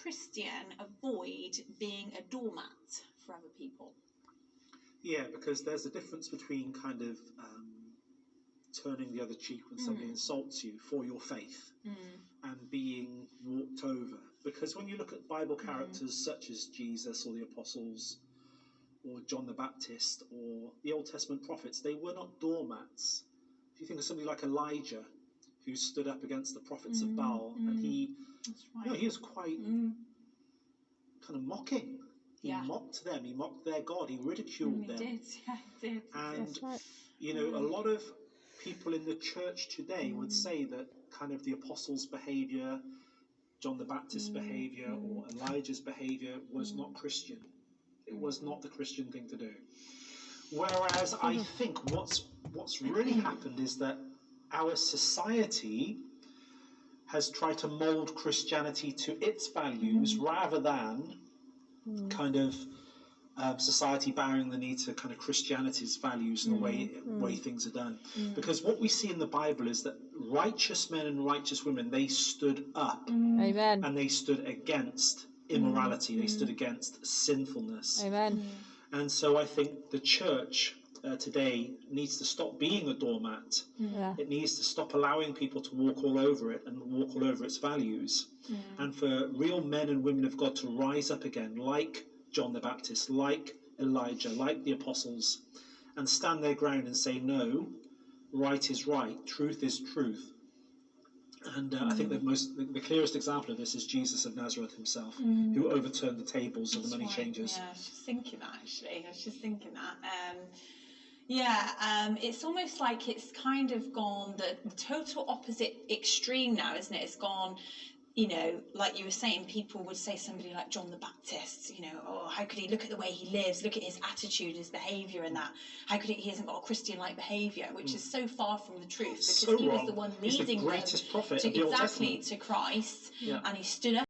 Christian avoid being a doormat for other people? Yeah, because there's a difference between kind of turning the other cheek when somebody insults you for your faith and being walked over. Because when you look at Bible characters such as Jesus or the apostles or John the Baptist or the Old Testament prophets, they were not doormats. If you think of somebody like Elijah, who stood up against the prophets of Baal, and he was quite kind of mocking. He mocked them. He mocked their God. He ridiculed them. He did. And a lot of people in the church today would say that kind of the apostles' behaviour, John the Baptist's behaviour, or Elijah's behaviour was not Christian. It was not the Christian thing to do. Whereas I think what's really happened is that our society has tried to mould Christianity to its values rather than kind of society bowing the knee to kind of Christianity's values and the way things are done. Because what we see in the Bible is that righteous men and righteous women, they stood up. Amen. And they stood against immorality. They stood against sinfulness. Amen. And so I think the church today needs to stop being a doormat. It needs to stop allowing people to walk all over it and walk all over its values. And for real men and women of God to rise up again, like John the Baptist, like Elijah, like the apostles, and stand their ground and say, no, right is right, truth is truth. And I think the clearest example of this is Jesus of Nazareth himself, who overturned the tables of the money changers. Yeah, I was just thinking that, actually. It's almost like it's kind of gone the total opposite extreme now, isn't it? It's gone, like you were saying, people would say somebody like John the Baptist, how could he look at the way he lives, look at his attitude, his behaviour and that. How could he hasn't got a Christian-like behaviour, which is so far from the truth, because he was the one leading them prophet to Christ, and he stood up